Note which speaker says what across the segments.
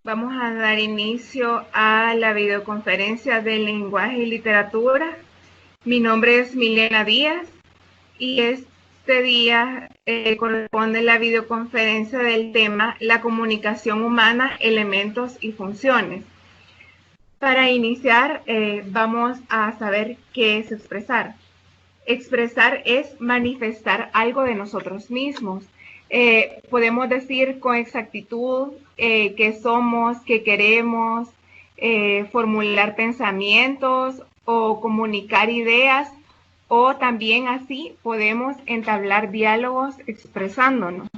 Speaker 1: Vamos a dar inicio a la videoconferencia de lenguaje y literatura. Mi nombre es Milena Díaz y este día corresponde la videoconferencia del tema La comunicación humana, elementos y funciones. Para iniciar, vamos a saber qué es expresar. Expresar es manifestar algo de nosotros mismos. Podemos decir con exactitud qué somos, qué queremos, formular pensamientos o comunicar ideas, o también así podemos entablar diálogos expresándonos.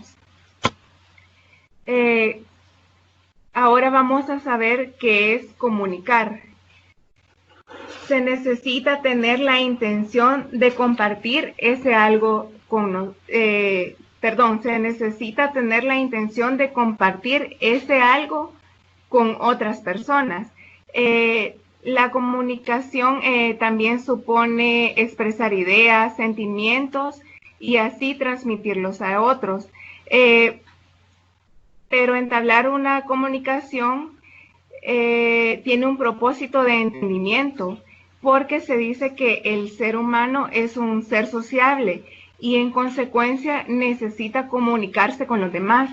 Speaker 1: Ahora vamos a saber qué es comunicar. Se necesita tener la intención de compartir ese algo con se necesita tener la intención de compartir ese algo con otras personas. La comunicación también supone expresar ideas, sentimientos y así transmitirlos a otros. Pero entablar una comunicación tiene un propósito de entendimiento, porque se dice que el ser humano es un ser sociable y en consecuencia necesita comunicarse con los demás.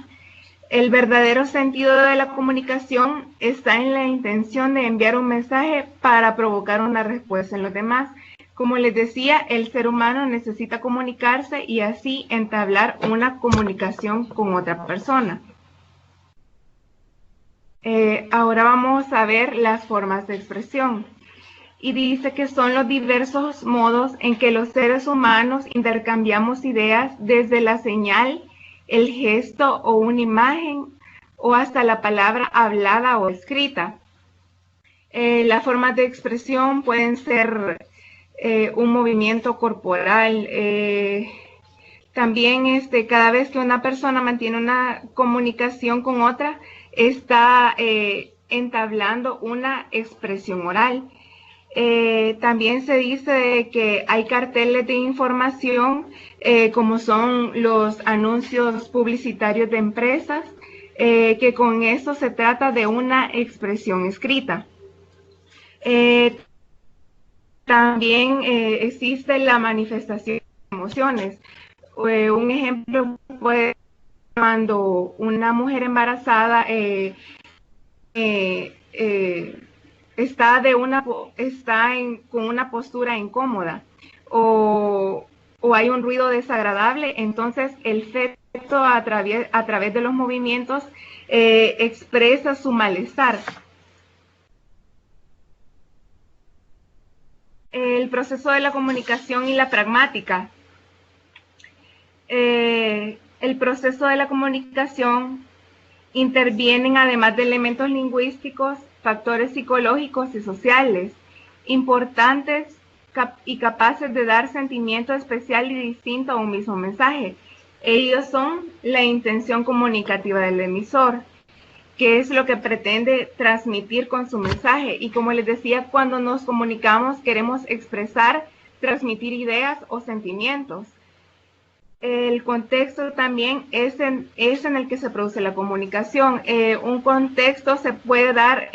Speaker 1: El verdadero sentido de la comunicación está en la intención de enviar un mensaje para provocar una respuesta en los demás. Como les decía, el ser humano necesita comunicarse y así entablar una comunicación con otra persona. Ahora vamos a ver las formas de expresión. Y dice que son los diversos modos en que los seres humanos intercambiamos ideas, desde la señal, el gesto o una imagen, o hasta la palabra hablada o escrita. Las formas de expresión pueden ser un movimiento corporal. También cada vez que una persona mantiene una comunicación con otra, está entablando una expresión oral. También se dice que hay carteles de información, como son los anuncios publicitarios de empresas, que con eso se trata de una expresión escrita. También existe la manifestación de emociones. Un ejemplo puede ser cuando una mujer embarazada está con una postura incómoda o hay un ruido desagradable, entonces el feto a través de los movimientos expresa su malestar. El proceso de la comunicación y la pragmática. El proceso de la comunicación intervienen, además de elementos lingüísticos, factores psicológicos y sociales, importantes y capaces de dar sentimiento especial y distinto a un mismo mensaje. Ellos son la intención comunicativa del emisor, qué es lo que pretende transmitir con su mensaje. Y como les decía, cuando nos comunicamos queremos expresar, transmitir ideas o sentimientos. El contexto también es en el que se produce la comunicación. Un contexto se puede dar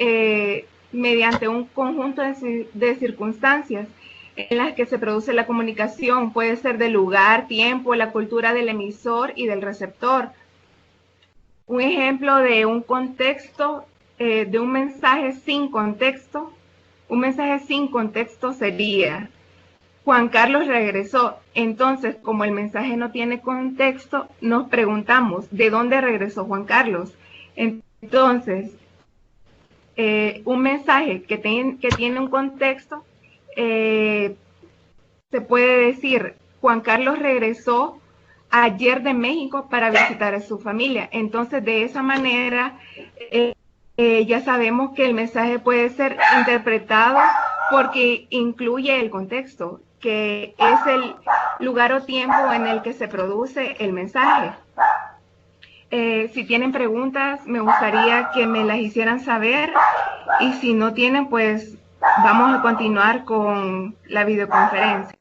Speaker 1: mediante un conjunto de circunstancias en las que se produce la comunicación. Puede ser del lugar, tiempo, la cultura del emisor y del receptor. Un ejemplo de un contexto, de un mensaje sin contexto. Un mensaje sin contexto sería: Juan Carlos regresó. Entonces, como el mensaje no tiene contexto, nos preguntamos, ¿de dónde regresó Juan Carlos? Entonces, un mensaje que tiene un contexto, se puede decir, Juan Carlos regresó ayer de México para visitar a su familia. Entonces, de esa manera, ya sabemos que el mensaje puede ser interpretado porque incluye el contexto, que es el lugar o tiempo en el que se produce el mensaje. Si tienen preguntas, me gustaría que me las hicieran saber, y si no tienen, pues vamos a continuar con la videoconferencia.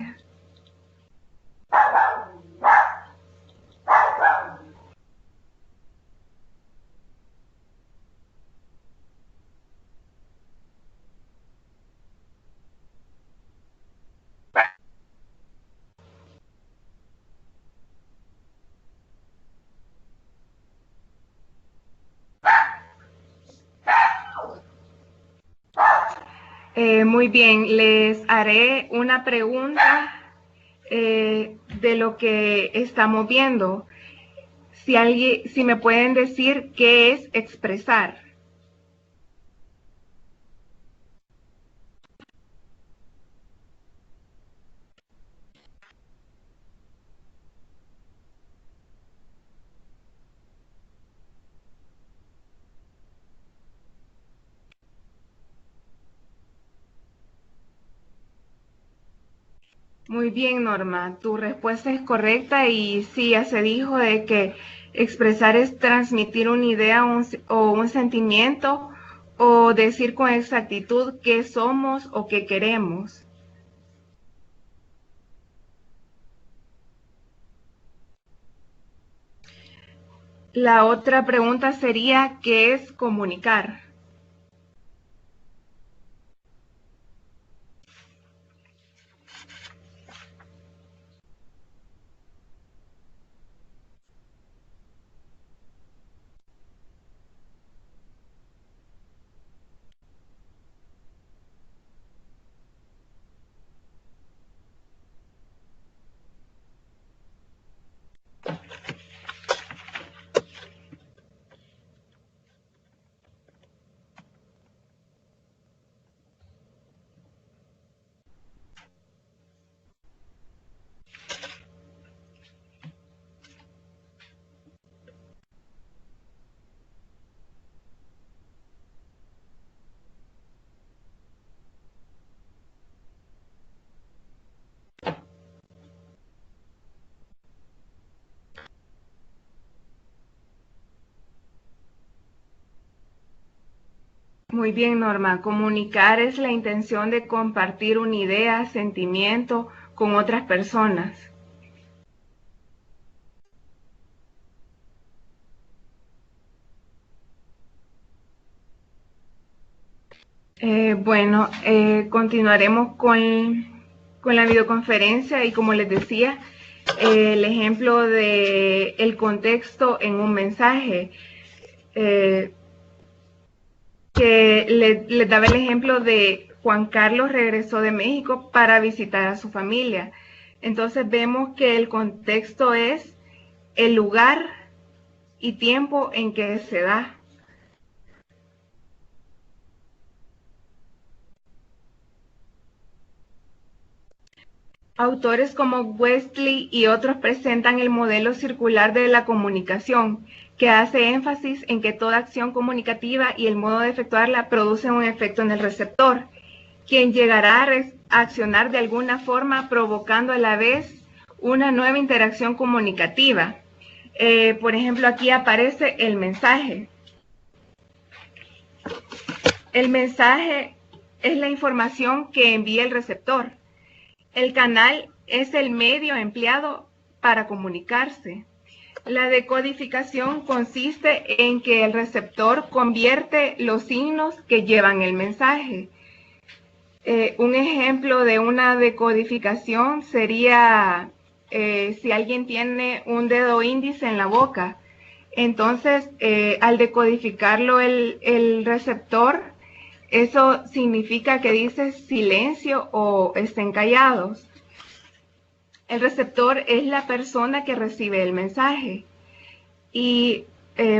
Speaker 1: Muy bien, les haré una pregunta de lo que estamos viendo. Si me pueden decir qué es expresar. Muy bien, Norma, tu respuesta es correcta y sí, ya se dijo de que expresar es transmitir una idea o un sentimiento o decir con exactitud qué somos o qué queremos. La otra pregunta sería, ¿qué es comunicar? Muy bien, Norma. Comunicar es la intención de compartir una idea, sentimiento con otras personas. Continuaremos con la videoconferencia y como les decía, el ejemplo de el contexto en un mensaje, eh, que les daba el ejemplo de Juan Carlos regresó de México para visitar a su familia. Entonces vemos que el contexto es el lugar y tiempo en que se da. Autores como Wesley y otros presentan el modelo circular de la comunicación, que hace énfasis en que toda acción comunicativa y el modo de efectuarla producen un efecto en el receptor, quien llegará a accionar de alguna forma provocando a la vez una nueva interacción comunicativa. Por ejemplo, aquí aparece el mensaje. El mensaje es la información que envía el receptor. El canal es el medio empleado para comunicarse. La decodificación consiste en que el receptor convierte los signos que llevan el mensaje. Un ejemplo de una decodificación sería si alguien tiene un dedo índice en la boca. Entonces, al decodificarlo el receptor, eso significa que dice silencio o estén callados. El receptor es la persona que recibe el mensaje. Y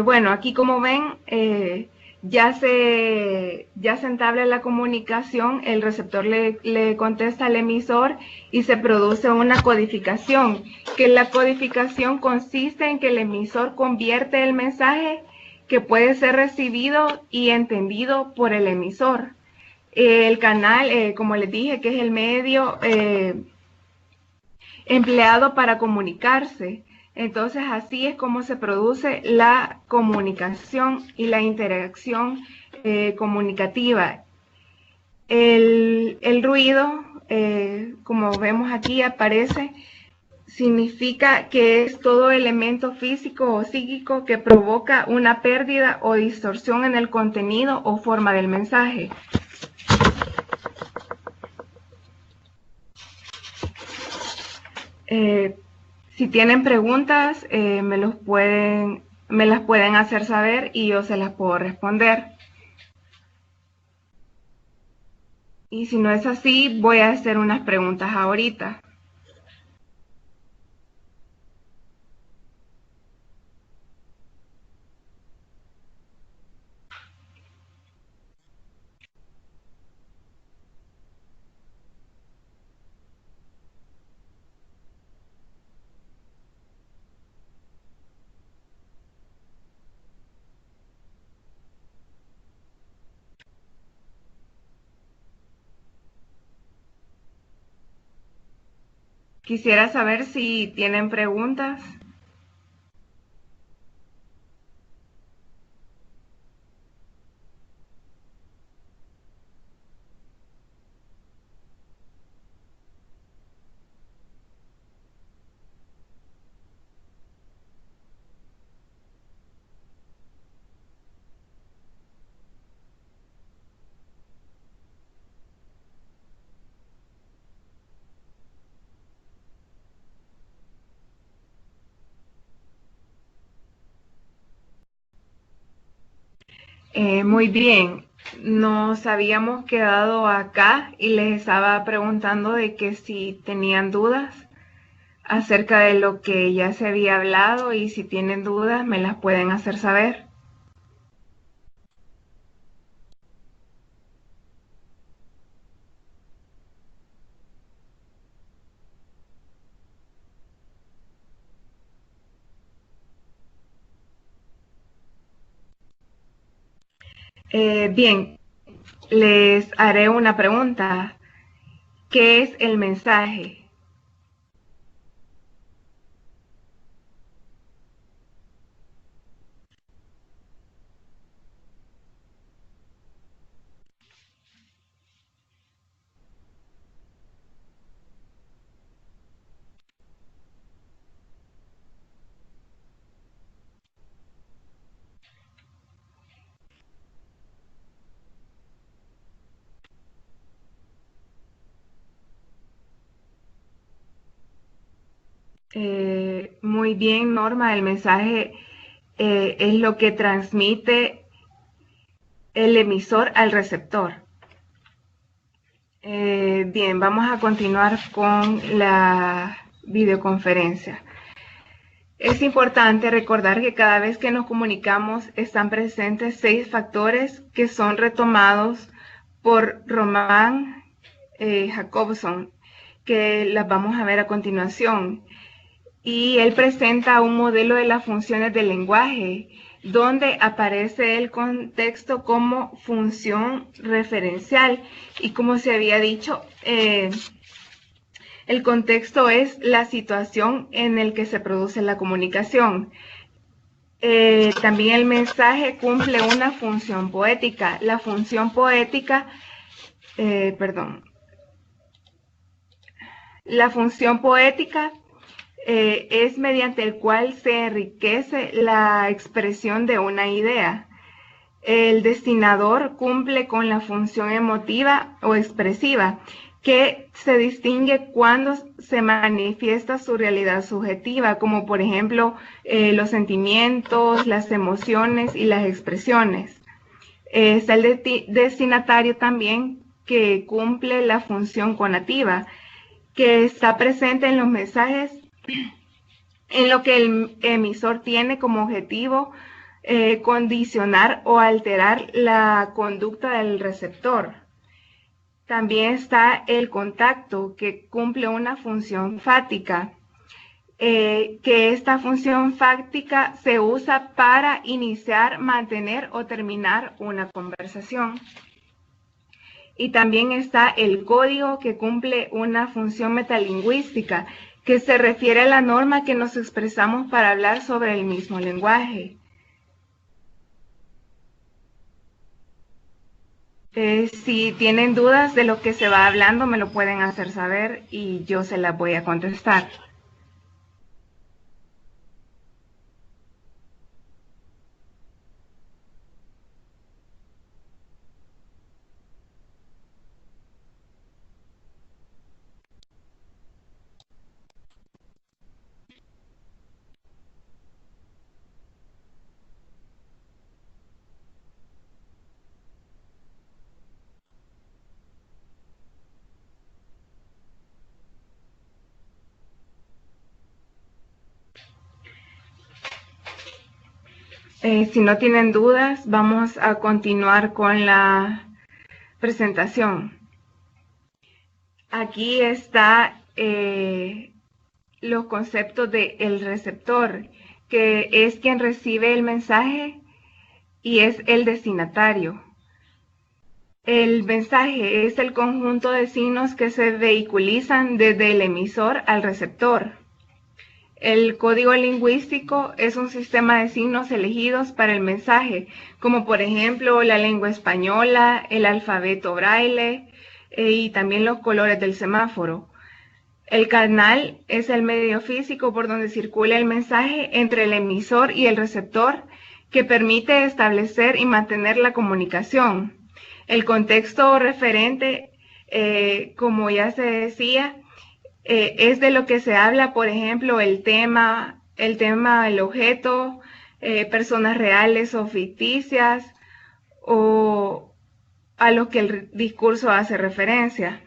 Speaker 1: bueno, aquí como ven, ya se entabla la comunicación, el receptor le contesta al emisor y se produce una codificación, que la codificación consiste en que el emisor convierte el mensaje que puede ser recibido y entendido por el emisor. El canal, como les dije, que es el medio empleado para comunicarse. Entonces, así es como se produce la comunicación y la interacción comunicativa. El ruido, como vemos aquí, aparece, significa que es todo elemento físico o psíquico que provoca una pérdida o distorsión en el contenido o forma del mensaje. Si tienen preguntas, me las pueden hacer saber y yo se las puedo responder. Y si no es así, voy a hacer unas preguntas ahorita. Quisiera saber si tienen preguntas. Muy bien, nos habíamos quedado acá y les estaba preguntando de que si tenían dudas acerca de lo que ya se había hablado y si tienen dudas me las pueden hacer saber. Bien, les haré una pregunta. ¿Qué es el mensaje? Muy bien, Norma, el mensaje es lo que transmite el emisor al receptor. Bien, vamos a continuar con la videoconferencia. Es importante recordar que cada vez que nos comunicamos están presentes 6 factores que son retomados por Román Jacobson, que las vamos a ver a continuación. Y él presenta un modelo de las funciones del lenguaje, donde aparece el contexto como función referencial. Y como se había dicho, el contexto es la situación en la que se produce la comunicación. También el mensaje cumple una función poética. La función poética, perdón, la función poética es mediante el cual se enriquece la expresión de una idea. El destinador cumple con la función emotiva o expresiva, que se distingue cuando se manifiesta su realidad subjetiva, como por ejemplo los sentimientos, las emociones y las expresiones. Está el destinatario también, que cumple la función conativa, que está presente en los mensajes en lo que el emisor tiene como objetivo condicionar o alterar la conducta del receptor. También está el contacto, que cumple una función fáctica, que esta función fáctica se usa para iniciar, mantener o terminar una conversación. Y también está el código, que cumple una función metalingüística, que se refiere a la norma que nos expresamos para hablar sobre el mismo lenguaje. Si tienen dudas de lo que se va hablando, me lo pueden hacer saber y yo se las voy a contestar. Si no tienen dudas, vamos a continuar con la presentación. Aquí está los conceptos de el receptor, que es quien recibe el mensaje y es el destinatario. El mensaje es el conjunto de signos que se vehiculizan desde el emisor al receptor. El código lingüístico es un sistema de signos elegidos para el mensaje, como por ejemplo la lengua española, el alfabeto braille y también los colores del semáforo. El canal es el medio físico por donde circula el mensaje entre el emisor y el receptor, que permite establecer y mantener la comunicación. El contexto referente, como ya se decía, es de lo que se habla, por ejemplo, el tema, el objeto, personas reales o ficticias, o a lo que el discurso hace referencia.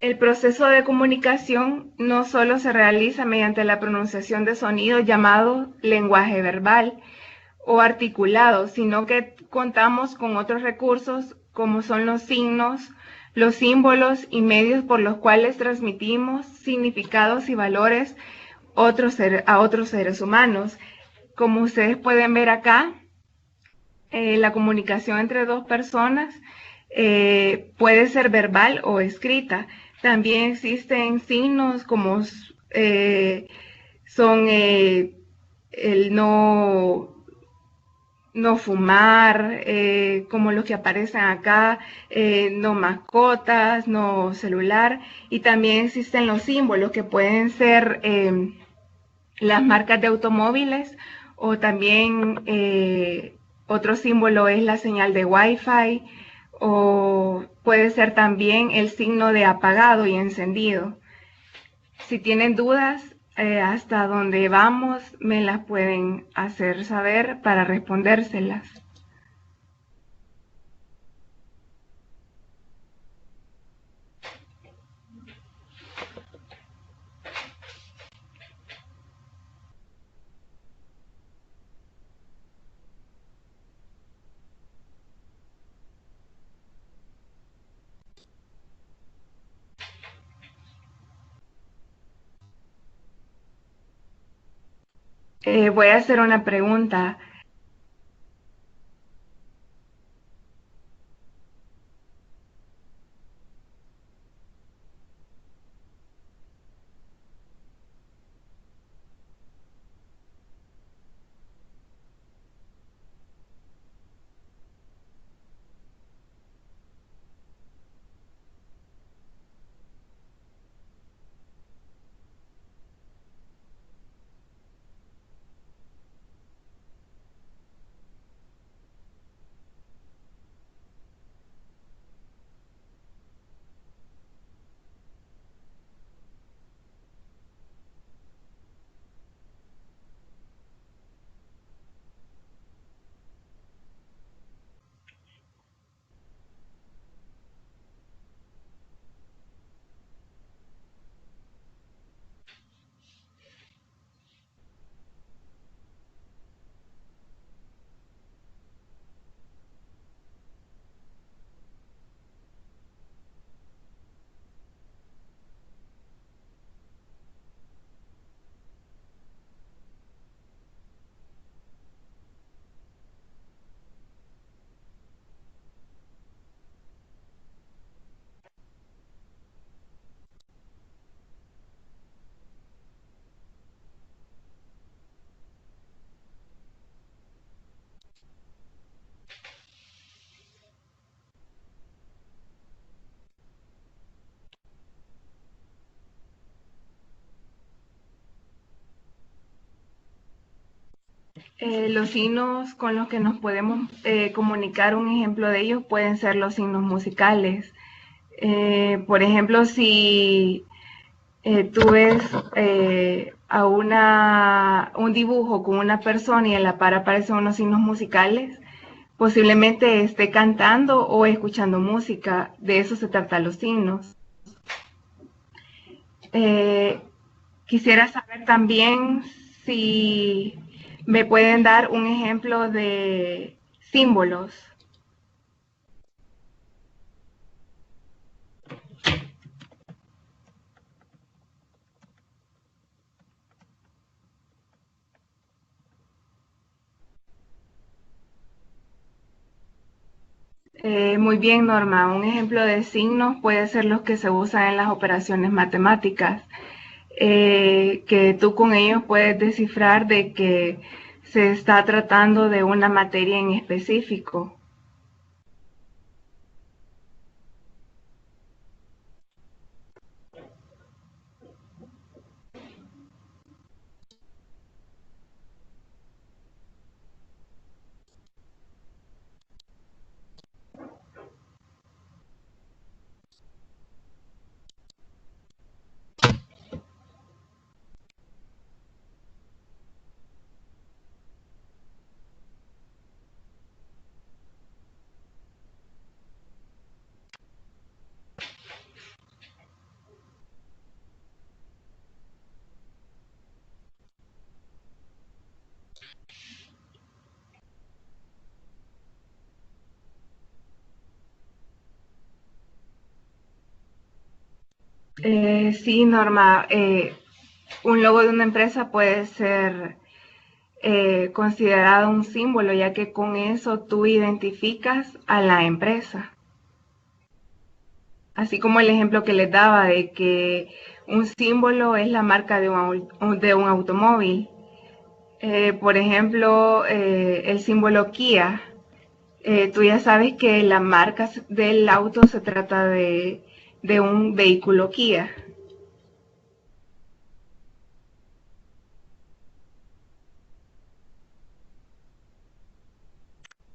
Speaker 1: El proceso de comunicación no solo se realiza mediante la pronunciación de sonidos llamado lenguaje verbal o articulado, sino que contamos con otros recursos como son los signos, los símbolos y medios por los cuales transmitimos significados y valores a otros seres humanos. Como ustedes pueden ver acá, la comunicación entre dos personas puede ser verbal o escrita. También existen signos como son el no fumar, como los que aparecen acá, no mascotas, no celular, y también existen los símbolos que pueden ser las marcas de automóviles, o también otro símbolo es la señal de Wi-Fi, o puede ser también el signo de apagado y encendido. Si tienen dudas, hasta donde vamos, me las pueden hacer saber para respondérselas. Voy a hacer una pregunta. Los signos con los que nos podemos comunicar, un ejemplo de ellos pueden ser los signos musicales. Por ejemplo, si tú ves un dibujo con una persona y en la par aparecen unos signos musicales, posiblemente esté cantando o escuchando música. De eso se tratan los signos. Quisiera saber también si me pueden dar un ejemplo de símbolos. Muy bien, Norma. Un ejemplo de signos puede ser los que se usan en las operaciones matemáticas, que tú con ellos puedes descifrar de que se está tratando de una materia en específico. Sí, Norma. Un logo de una empresa puede ser considerado un símbolo, ya que con eso tú identificas a la empresa. Así como el ejemplo que les daba de que un símbolo es la marca de un automóvil. Por ejemplo, el símbolo Kia. Tú ya sabes que la marca del auto se trata de un vehículo Kia.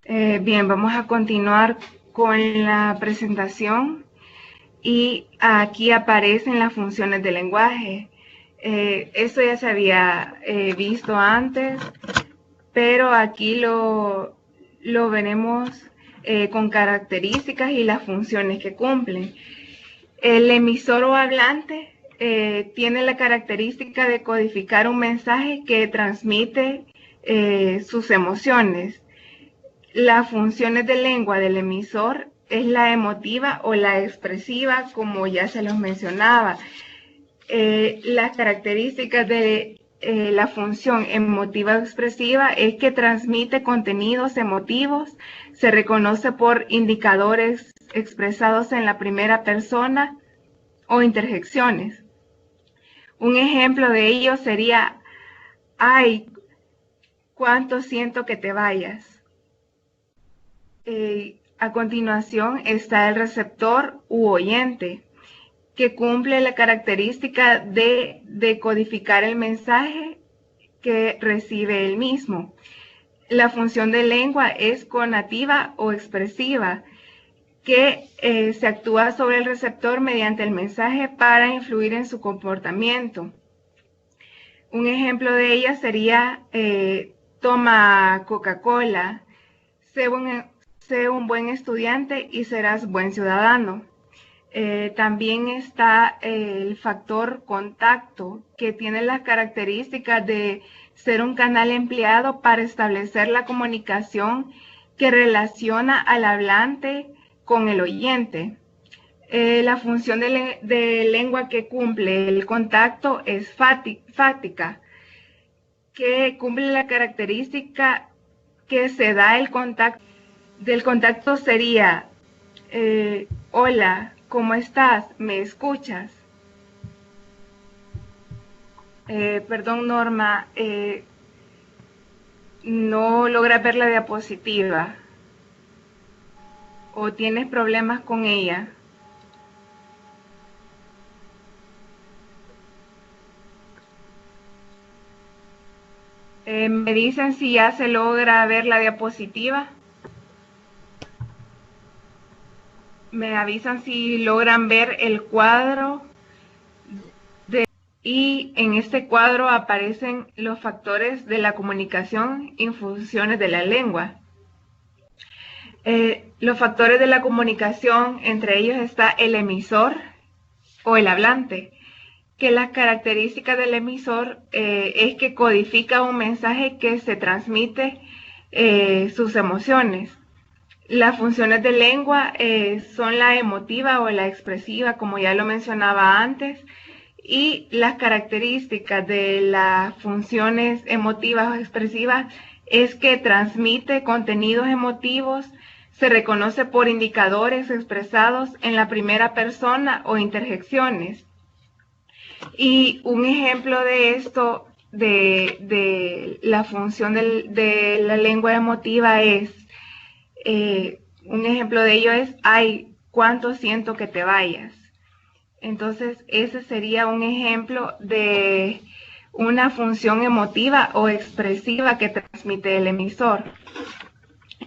Speaker 1: Bien, vamos a continuar con la presentación y aquí aparecen las funciones del lenguaje. Esto ya se había visto antes, pero aquí lo veremos con características y las funciones que cumplen. El emisor o hablante tiene la característica de codificar un mensaje que transmite sus emociones. Las funciones de lengua del emisor es la emotiva o la expresiva, como ya se los mencionaba. Las características de la función emotiva o expresiva es que transmite contenidos emotivos, se reconoce por indicadores expresados en la primera persona o interjecciones. Un ejemplo de ello sería, ay, cuánto siento que te vayas. A continuación está el receptor u oyente, que cumple la característica de decodificar el mensaje que recibe el mismo. La función de lengua es conativa o expresiva, que se actúa sobre el receptor mediante el mensaje para influir en su comportamiento. Un ejemplo de ella sería, toma Coca-Cola, sé un buen estudiante y serás buen ciudadano. También está el factor contacto, que tiene las características de ser un canal empleado para establecer la comunicación que relaciona al hablante con el oyente. La función de lengua que cumple el contacto es fática, que cumple la característica que se da el contacto. Del contacto sería, hola, ¿cómo estás? ¿Me escuchas? Perdón, Norma, no logras ver la diapositiva o tienes problemas con ella. Me dicen si ya se logra ver la diapositiva. Me avisan si logran ver el cuadro y en este cuadro aparecen los factores de la comunicación y funciones de la lengua. Los factores de la comunicación, entre ellos está el emisor o el hablante, que las características del emisor es que codifica un mensaje que se transmite sus emociones. Las funciones de lengua son la emotiva o la expresiva, como ya lo mencionaba antes, y las características de las funciones emotivas o expresivas es que transmite contenidos emotivos, se reconoce por indicadores expresados en la primera persona o interjecciones. Y un ejemplo de esto, de la función de la lengua emotiva es, un ejemplo de ello es, ay, cuánto siento que te vayas. Entonces, ese sería un ejemplo de una función emotiva o expresiva que transmite el emisor.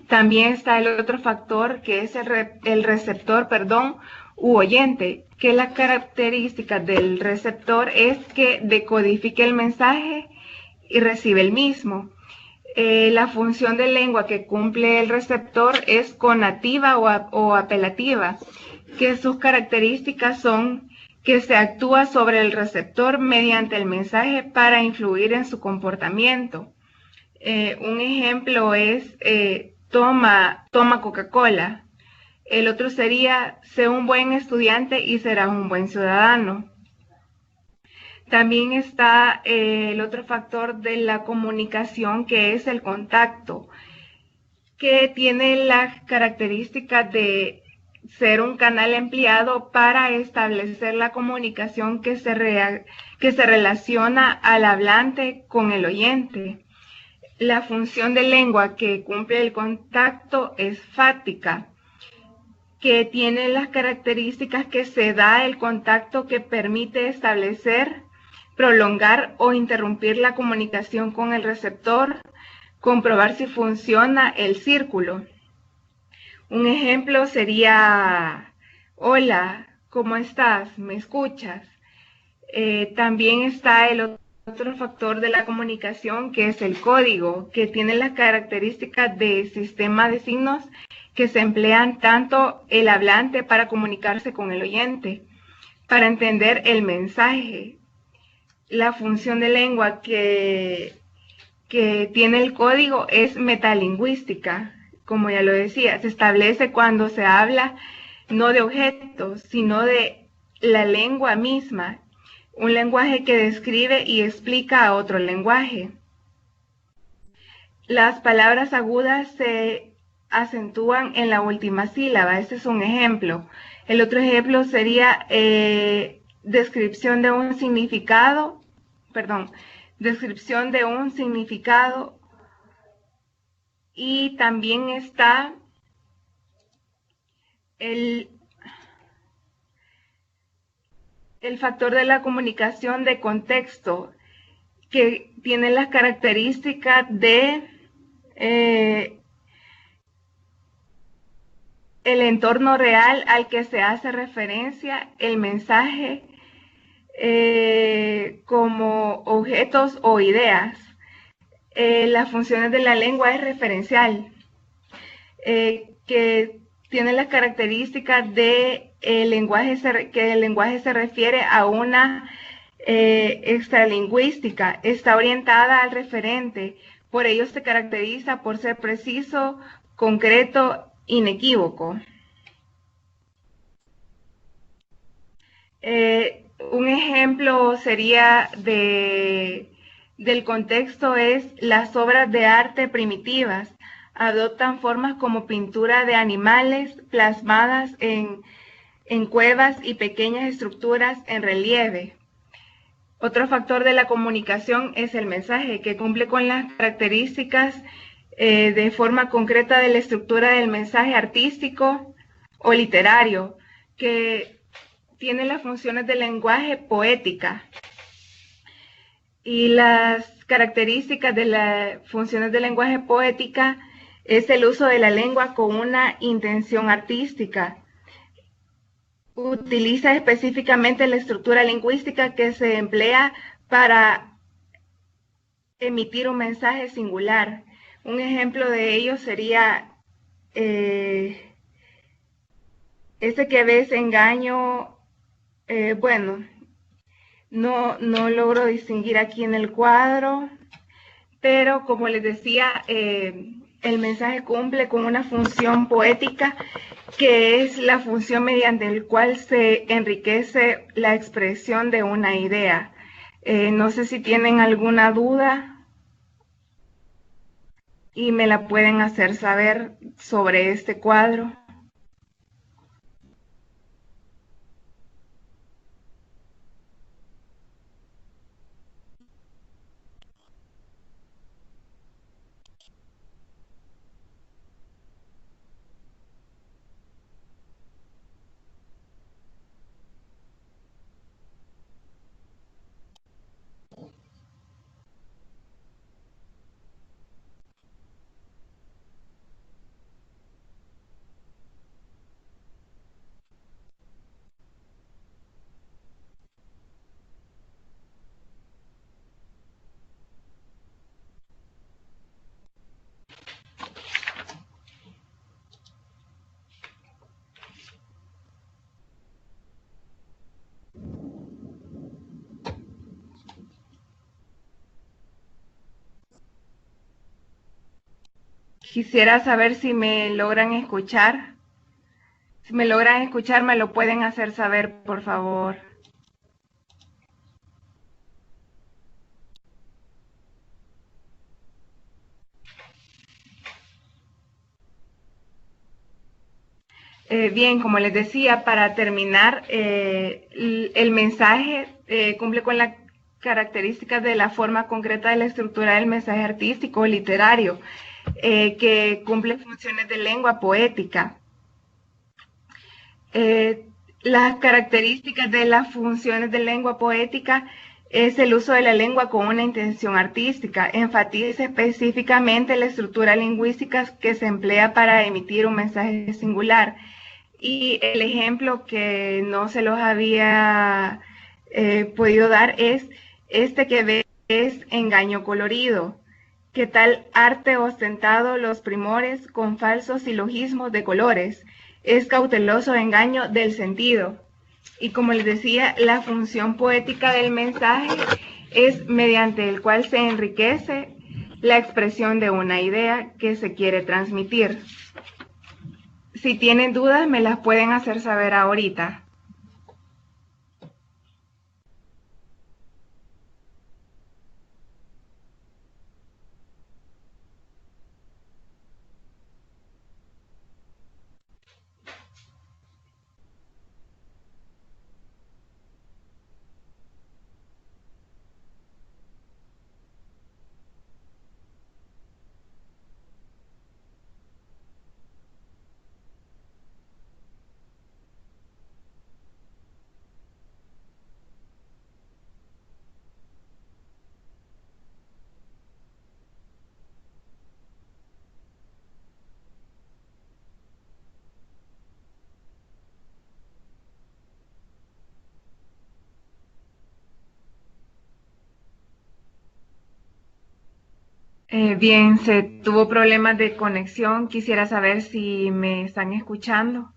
Speaker 1: También está el otro factor que es el receptor, u oyente, que la característica del receptor es que decodifique el mensaje y recibe el mismo. La función de lengua que cumple el receptor es conativa o apelativa, que sus características son que se actúa sobre el receptor mediante el mensaje para influir en su comportamiento. Un ejemplo es toma Coca-Cola. El otro sería sé un buen estudiante y serás un buen ciudadano. También está el otro factor de la comunicación, que es el contacto, que tiene las características de ser un canal empleado para establecer la comunicación que se relaciona al hablante con el oyente. La función de lengua que cumple el contacto es fáctica, que tiene las características que se da el contacto que permite establecer, prolongar o interrumpir la comunicación con el receptor, comprobar si funciona el círculo. Un ejemplo sería, hola, ¿cómo estás? ¿Me escuchas? También está el otro factor de la comunicación, que es el código, que tiene las características de sistema de signos que se emplean tanto el hablante para comunicarse con el oyente, para entender el mensaje. La función de lengua que tiene el código es metalingüística, como ya lo decía, se establece cuando se habla no de objetos, sino de la lengua misma, un lenguaje que describe y explica a otro lenguaje. Las palabras agudas se acentúan en la última sílaba, este es un ejemplo. El otro ejemplo sería descripción de un significado, y también está el factor de la comunicación de contexto, que tiene las características de el entorno real al que se hace referencia el mensaje, como objetos o ideas. Las funciones de la lengua es referencial, que tiene las características de que el lenguaje se refiere a una extralingüística, está orientada al referente, por ello se caracteriza por ser preciso, concreto, inequívoco. Un ejemplo sería del contexto es las obras de arte primitivas. Adoptan formas como pintura de animales plasmadas en cuevas y pequeñas estructuras en relieve. Otro factor de la comunicación es el mensaje, que cumple con las características de forma concreta de la estructura del mensaje artístico o literario, que tiene las funciones del lenguaje poética. Y las características de las funciones del lenguaje poética es el uso de la lengua con una intención artística. Utiliza específicamente la estructura lingüística que se emplea para emitir un mensaje singular. Un ejemplo de ello sería ese que ves engaño, No logro distinguir aquí en el cuadro, pero como les decía, el mensaje cumple con una función poética que es la función mediante el cual se enriquece la expresión de una idea. No sé si tienen alguna duda y me la pueden hacer saber sobre este cuadro. Quisiera saber si me logran escuchar. Si me logran escuchar, me lo pueden hacer saber, por favor. Bien, como les decía, para terminar, el mensaje cumple con las características de la forma concreta de la estructura del mensaje artístico o literario, que cumple funciones de lengua poética. Las características de las funciones de lengua poética es el uso de la lengua con una intención artística. Enfatiza específicamente la estructura lingüística que se emplea para emitir un mensaje singular. Y el ejemplo que no se los había podido dar es este que ves, es engaño colorido. ¿Qué tal arte ostentado los primores con falsos silogismos de colores? Es cauteloso engaño del sentido. Y como les decía, la función poética del mensaje es mediante el cual se enriquece la expresión de una idea que se quiere transmitir. Si tienen dudas, me las pueden hacer saber ahorita. Bien, se tuvo problemas de conexión. Quisiera saber si me están escuchando.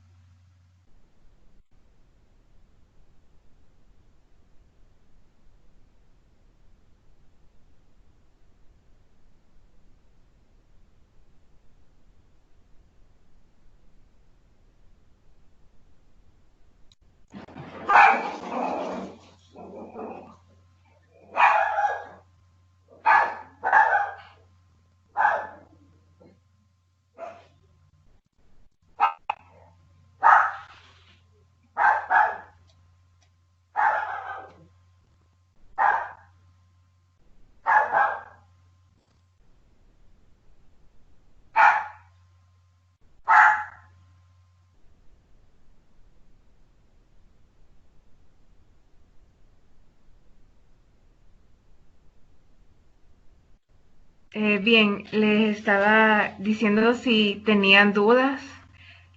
Speaker 1: Bien, les estaba diciendo si tenían dudas,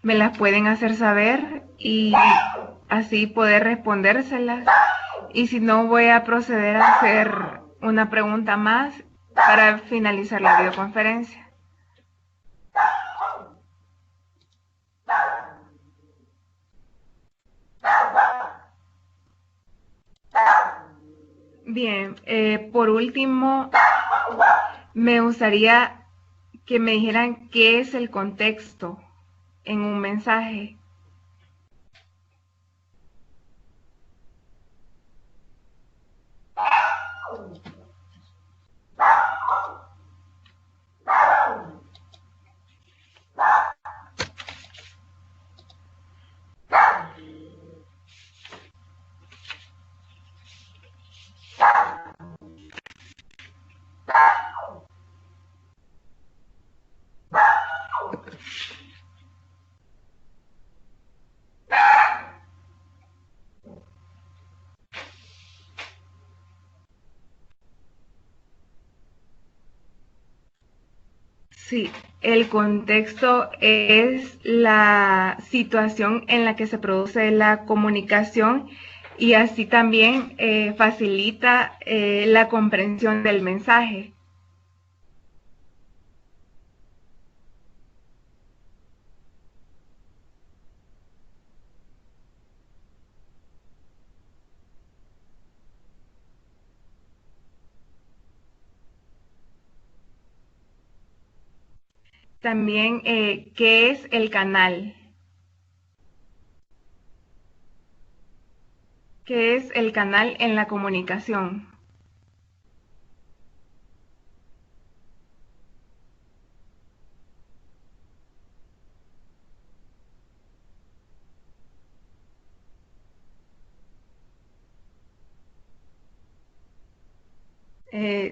Speaker 1: me las pueden hacer saber y así poder respondérselas. Y si no, voy a proceder a hacer una pregunta más para finalizar la videoconferencia. Bien, por último, me gustaría que me dijeran qué es el contexto en un mensaje. Sí, el contexto es la situación en la que se produce la comunicación y así también facilita la comprensión del mensaje. También, ¿qué es el canal? ¿Qué es el canal en la comunicación?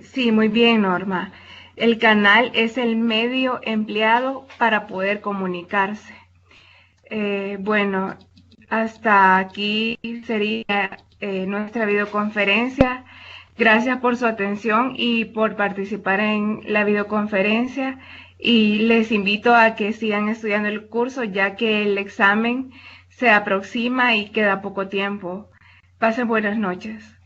Speaker 1: Sí, muy bien, Norma. El canal es el medio empleado para poder comunicarse. Bueno, hasta aquí sería nuestra videoconferencia. Gracias por su atención y por participar en la videoconferencia. Y les invito a que sigan estudiando el curso ya que el examen se aproxima y queda poco tiempo. Pasen buenas noches.